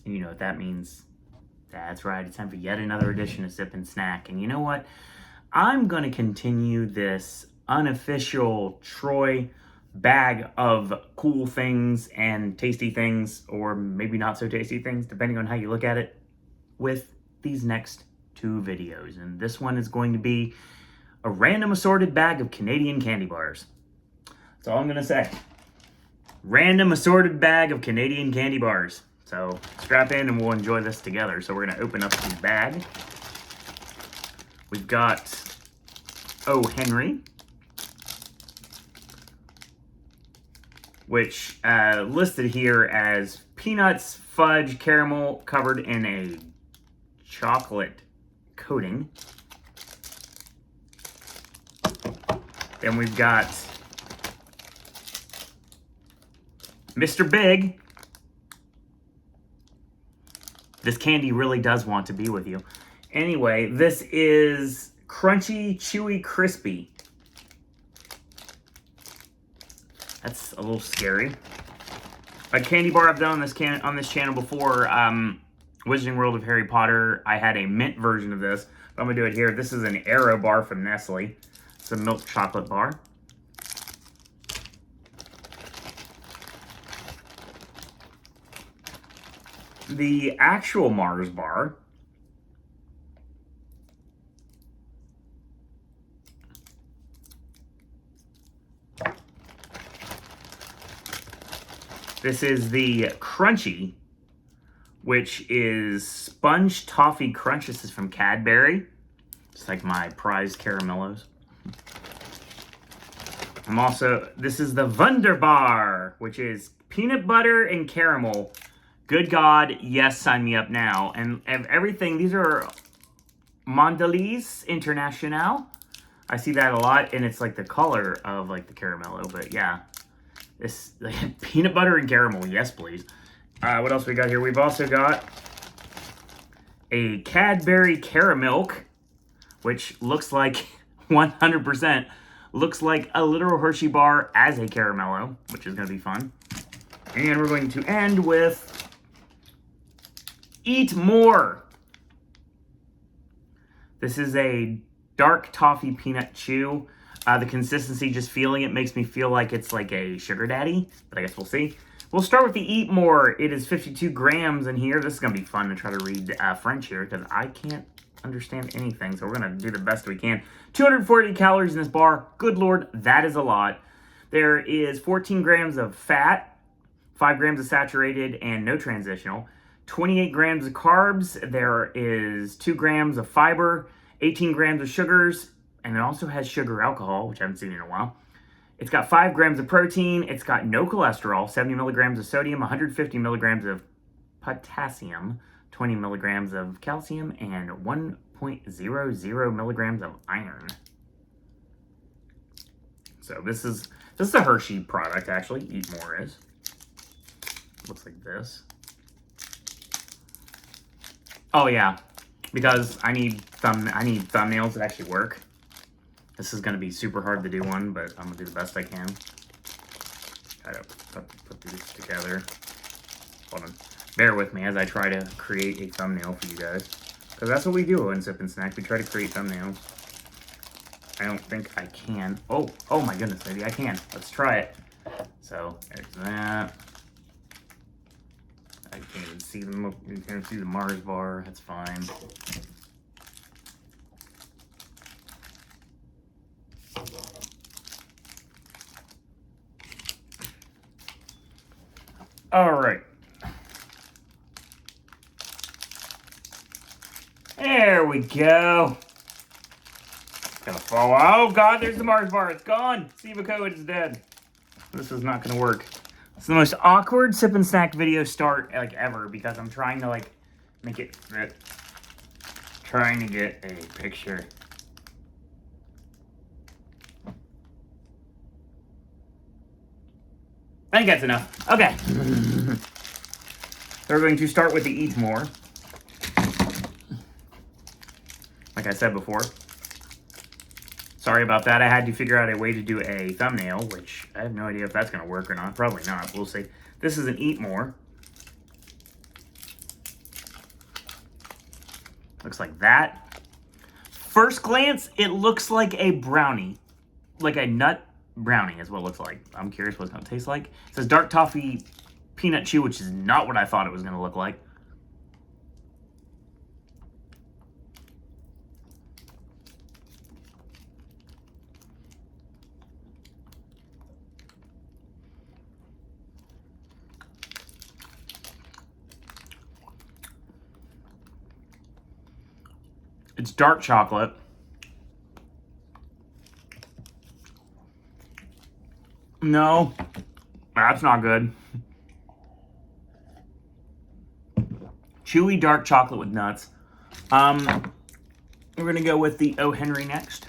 And you know what that means. That's right, it's time for yet another edition of Sip and Snack. And you know what? I'm going to continue this unofficial Troy bag of cool things and tasty things, or maybe not so tasty things, depending on how you look at it, with these next two videos. And this one is going to be a random assorted bag of Canadian candy bars. That's all I'm going to say. Random assorted bag of Canadian candy bars. So strap in and we'll enjoy this together. So we're going to open up the bag. We've got O. Henry, which listed here as peanuts, fudge, caramel covered in a chocolate coating. Then we've got Mr. Big. This candy really does want to be with you. Anyway, this is Crunchy, Chewy, Crispy. That's a little scary. A candy bar I've done on this channel before, Wizarding World of Harry Potter. I had a mint version of this, but I'm going to do it here. This is an Aero bar from Nestle. It's a milk chocolate bar. The actual Mars bar this is the Crunchie, which is Sponge Toffee Crunch. This is from Cadbury. It's like my prized caramellos. This is the Wunderbar, which is peanut butter and caramel. Good God, yes, sign me up now. And everything, these are Mondelez International. I see that a lot, and it's like the color of like the caramello, but yeah. This like, peanut butter and caramel, yes please. What else we got here? We've also got a Cadbury Caramilk, which looks like 100% looks like a literal Hershey bar as a caramello, which is going to be fun. And we're going to end with Eat More. This is a dark toffee peanut chew. The consistency, just feeling it, makes me feel like it's like a sugar daddy, but I guess we'll see. We'll start with the Eat More. It is 52 grams in here. This is going to be fun to try to read French here because I can't understand anything, so we're going to do the best we can. 240 calories in this bar. Good Lord, that is a lot. There is 14 grams of fat, 5 grams of saturated and no transitional, 28 grams of carbs. There is 2 grams of fiber, 18 grams of sugars, and it also has sugar alcohol, which I haven't seen in a while. It's got 5 grams of protein. It's got no cholesterol, 70 milligrams of sodium, 150 milligrams of potassium, 20 milligrams of calcium, and 1.00 milligrams of iron. So this is a Hershey product, actually. Eat More is. Looks like this. Oh yeah, because I need thumbnails that actually work. This is going to be super hard to do one, but I'm going to do the best I can. Try to put these together. Hold on. Bear with me as I try to create a thumbnail for you guys. Because that's what we do in Sip and Snack. We try to create thumbnails. I don't think I can. Oh my goodness, maybe I can. Let's try it. So, there's that. I can't even see them. You can't see the Mars bar. That's fine. All right. There we go. It's gonna fall. Oh God, there's the Mars bar. It's gone. Siva code is dead. This is not gonna work. It's the most awkward Sip and Snack video start like ever because I'm trying to like make it fit. Trying to get a picture. I think that's enough. Okay. So we're going to start with the Eat More. Like I said before. Sorry about that. I had to figure out a way to do a thumbnail, which I have no idea if that's going to work or not. Probably not. We'll see. This is an Eat More. Looks like that. First glance, it looks like a brownie. Like a nut brownie is what it looks like. I'm curious what it's going to taste like. It says dark toffee peanut chew, which is not what I thought it was going to look like. It's dark chocolate. No, that's not good. Chewy dark chocolate with nuts. We're going to go with the O. Henry next.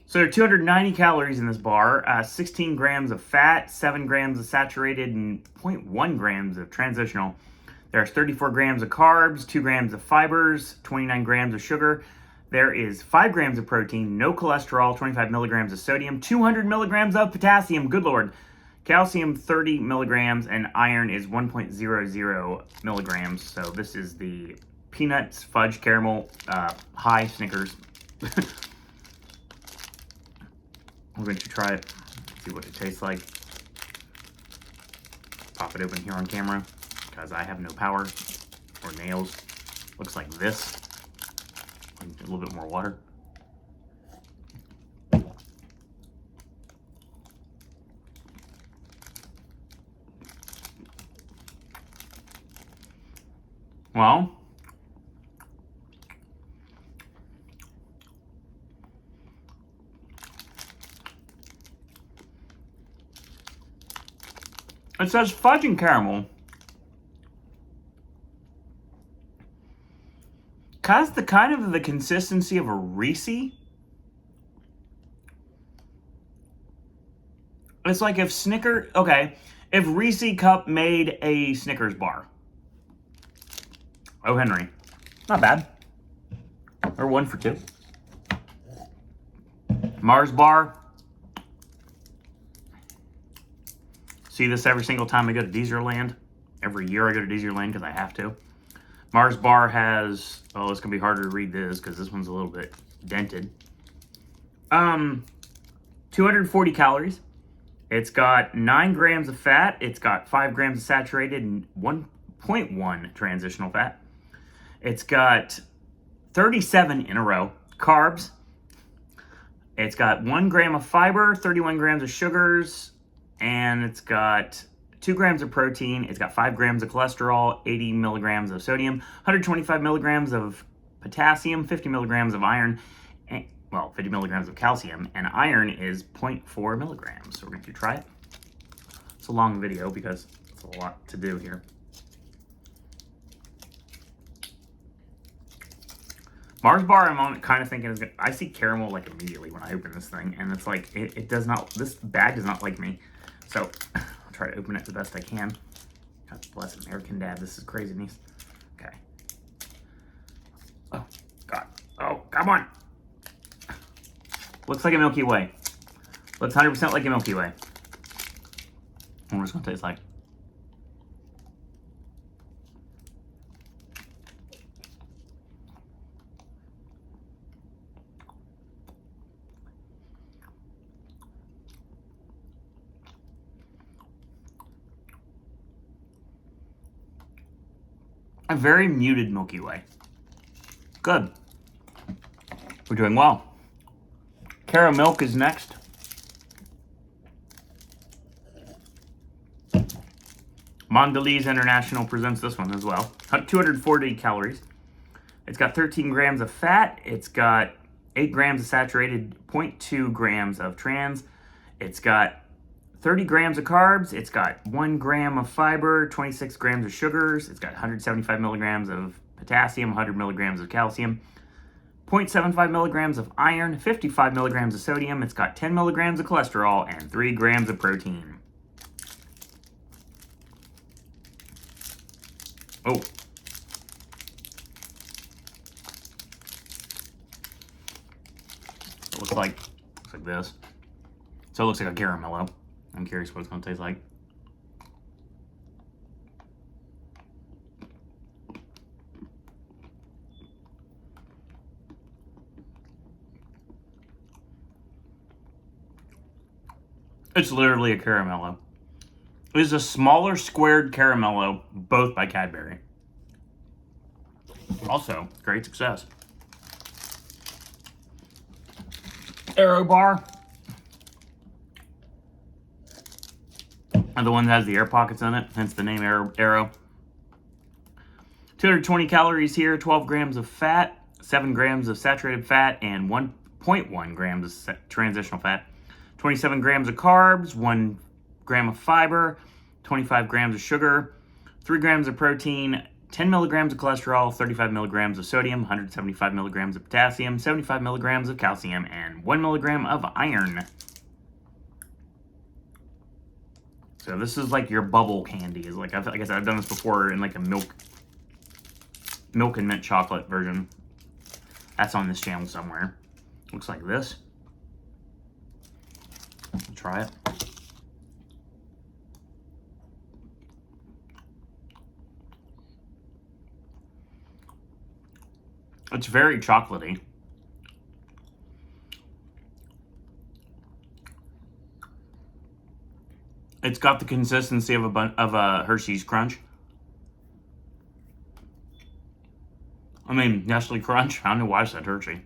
So there are 290 calories in this bar, 16 grams of fat, 7 grams of saturated, and 0.1 grams of transitional. There's 34 grams of carbs, 2 grams of fibers, 29 grams of sugar. There is 5 grams of protein, no cholesterol, 25 milligrams of sodium, 200 milligrams of potassium, good lord. Calcium 30 milligrams, and iron is 1.00 milligrams. So this is the peanuts, fudge, caramel, high Snickers. We're going to try it, see what it tastes like. Pop it open here on camera, because I have no power or nails. Looks like this. A little bit more water. Well, it says fudge and caramel. Has the kind of the consistency of a Reese. It's like if if Reese Cup made a Snickers bar. Oh, Henry. Not bad. Or 1 for 2. Mars bar. See this every single time I go to Deezerland. Every year I go to Deezerland because I have to. Mars bar has, oh, it's going to be harder to read this because this one's a little bit dented. 240 calories. It's got 9 grams of fat. It's got 5 grams of saturated and 1.1 transitional fat. It's got 37 in a row carbs. It's got 1 gram of fiber, 31 grams of sugars, and it's got 2 grams of protein. It's got 5 grams of cholesterol, 80 milligrams of sodium, 125 milligrams of potassium, 50 milligrams of iron, and, well, 50 milligrams of calcium, and iron is 0.4 milligrams. So we're going to try it. It's a long video because it's a lot to do here. Mars bar, I'm kind of thinking is good. I see caramel like immediately when I open this thing, and it's like it does not. This bag does not like me, so I'll try to open it the best I can. God bless American Dad. This is craziness. Okay. Oh God. Oh, come on. Looks like a Milky Way. Looks 100% like a Milky Way. I wonder what it's gonna taste like. A very muted Milky Way. Good. We're doing well. Caramilk is next. Mondelez International presents this one as well. 240 calories. It's got 13 grams of fat. It's got 8 grams of saturated, 0.2 grams of trans. It's got 30 grams of carbs. It's got 1 gram of fiber, 26 grams of sugars. It's got 175 milligrams of potassium, 100 milligrams of calcium, 0.75 milligrams of iron, 55 milligrams of sodium. It's got 10 milligrams of cholesterol and 3 grams of protein. Oh. It looks like this. So it looks like a caramello. I'm curious what it's going to taste like. It's literally a caramello. It is a smaller squared caramello, both by Cadbury. Also, great success. Aero bar. And the one that has the air pockets on it, hence the name Aero. 220 calories here, 12 grams of fat, 7 grams of saturated fat, and 1.1 grams of transitional fat. 27 grams of carbs, 1 gram of fiber, 25 grams of sugar, 3 grams of protein, 10 milligrams of cholesterol, 35 milligrams of sodium, 175 milligrams of potassium, 75 milligrams of calcium, and 1 milligram of iron. So this is like your bubble candy. Is like I said, I've done this before in like a milk and mint chocolate version. That's on this channel somewhere. Looks like this. I'll try it. It's very chocolatey. It's got the consistency of a Hershey's Crunch. I mean, Nestle Crunch. I don't know why I said Hershey.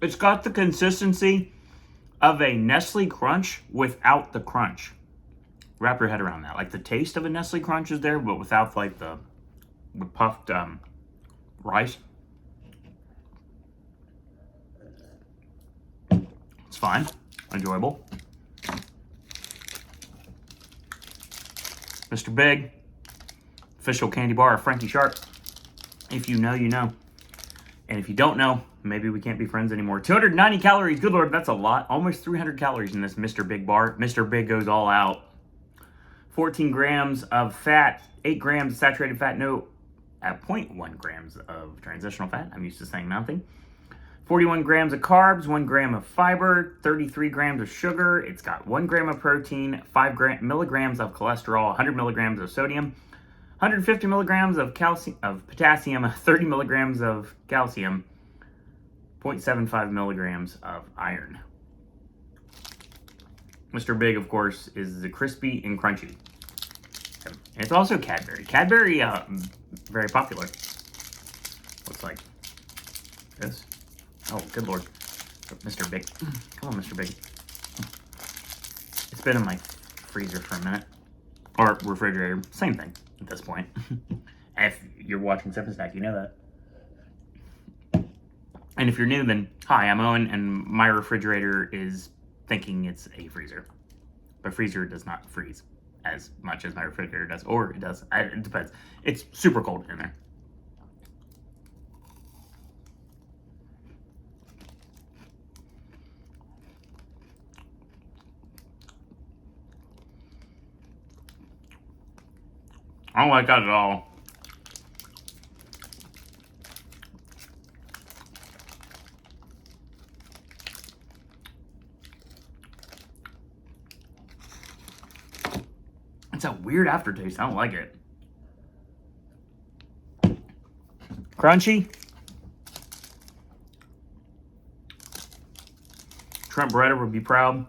It's got the consistency of a Nestle Crunch without the crunch. Wrap your head around that. Like the taste of a Nestle Crunch is there, but without like the puffed rice. It's fine. Enjoyable. Mr. Big. Official candy bar of Frankie Sharp. If you know, you know. And if you don't know, maybe we can't be friends anymore. 290 calories. Good Lord, that's a lot. Almost 300 calories in this Mr. Big bar. Mr. Big goes all out. 14 grams of fat. 8 grams of saturated fat. No, at 0.1 grams of transitional fat. I'm used to saying nothing. 41 grams of carbs, 1 gram of fiber, 33 grams of sugar. It's got 1 gram of protein, 5 milligrams of cholesterol, 100 milligrams of sodium, 150 milligrams of potassium, 30 milligrams of calcium, 0.75 milligrams of iron. Mr. Big, of course, is the crispy and crunchy. And it's also Cadbury. Cadbury, very popular. Looks like this. Oh, good Lord. Mr. Big. Come on, Mr. Big. It's been in my freezer for a minute. Or refrigerator. Same thing at this point. If you're watching Sip and Snack, you know that. And if you're new, then hi, I'm Owen, and my refrigerator is thinking it's a freezer. But freezer does not freeze as much as my refrigerator does. Or it does. It depends. It's super cold in there. I don't like that at all. It's a weird aftertaste. I don't like it. Crunchy. Trent Beretta would be proud.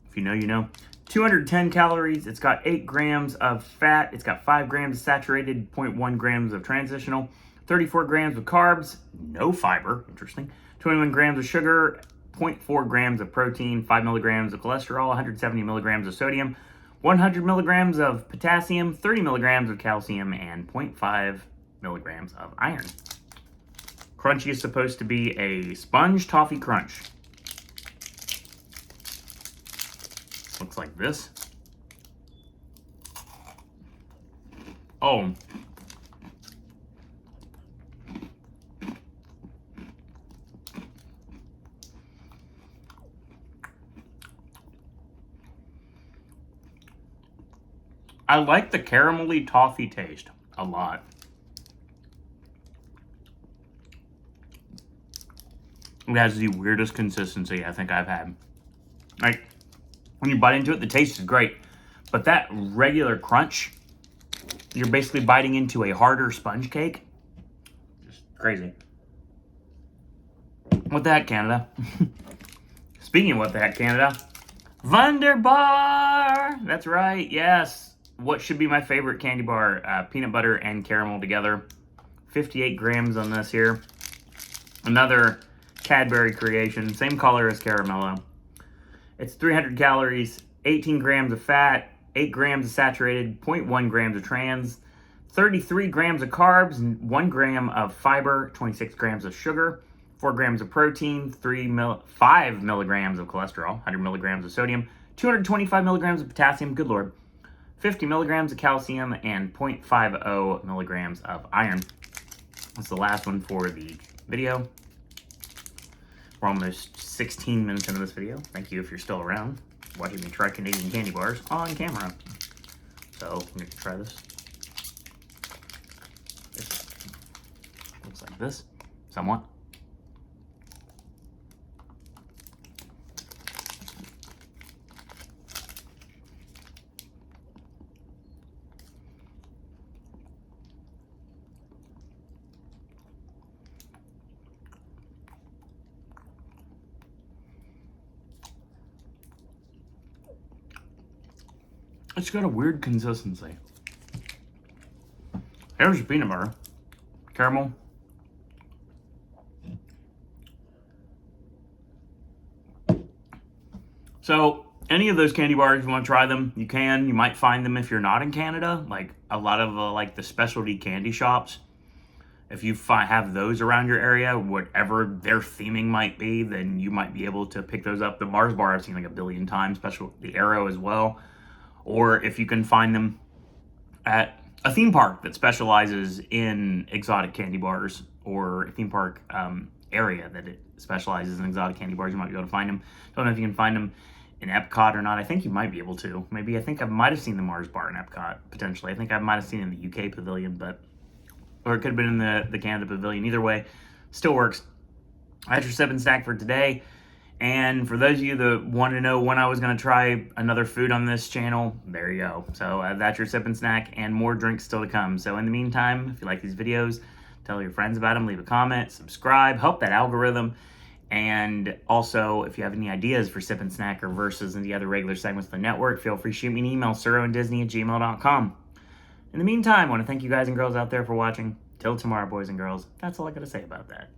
If you know, you know. 210 calories. It's got 8 grams of fat. It's got 5 grams of saturated, 0.1 grams of transitional, 34 grams of carbs, no fiber, interesting, 21 grams of sugar, 0.4 grams of protein, 5 milligrams of cholesterol, 170 milligrams of sodium, 100 milligrams of potassium, 30 milligrams of calcium, and 0.5 milligrams of iron. Crunchy is supposed to be a sponge toffee crunch. Looks like this. Oh. I like the caramelly toffee taste a lot. It has the weirdest consistency I think I've had. Like, when you bite into it, the taste is great. But that regular crunch, you're basically biting into a harder sponge cake. Just crazy. What the heck, Canada? Speaking of what the heck, Canada, Wunderbar! That's right, yes. What should be my favorite candy bar, peanut butter and caramel together. 58 grams on this here. Another Cadbury creation, same color as Caramello. It's 300 calories, 18 grams of fat, 8 grams of saturated, 0.1 grams of trans, 33 grams of carbs, 1 gram of fiber, 26 grams of sugar, 4 grams of protein, 5 milligrams of cholesterol, 100 milligrams of sodium, 225 milligrams of potassium, good lord, 50 milligrams of calcium, and 0.50 milligrams of iron. That's the last one for the video. We're almost 16 minutes into this video. Thank you if you're still around, watching me try Canadian candy bars on camera. So, I'm going to try this. It looks like this, somewhat. It's got a weird consistency. Here's the peanut butter. Caramel. So, any of those candy bars, if you want to try them, you can. You might find them if you're not in Canada. Like, a lot of like the specialty candy shops. If you have those around your area, whatever their theming might be, then you might be able to pick those up. The Mars bar I've seen like a billion times, especially the Aero as well. Or if you can find them at a theme park that specializes in exotic candy bars, or a theme park area that it specializes in exotic candy bars, you might be able to find them. Don't know if you can find them in Epcot or not. I think you might be able to. Maybe I think I might have seen the Mars bar in Epcot, potentially. I think I might have seen it in the UK pavilion, or it could have been in the Canada pavilion. Either way, still works. That's your sip and snack for today. And for those of you that want to know when I was going to try another food on this channel, there you go. So that's your sip and snack, and more drinks still to come. So in the meantime, if you like these videos, tell your friends about them, leave a comment, subscribe, help that algorithm. And also, if you have any ideas for sip and snack or versus any other regular segments of the network, feel free to shoot me an email, surroanddisney@gmail.com. In the meantime, I want to thank you guys and girls out there for watching. Till tomorrow, boys and girls. That's all I got to say about that.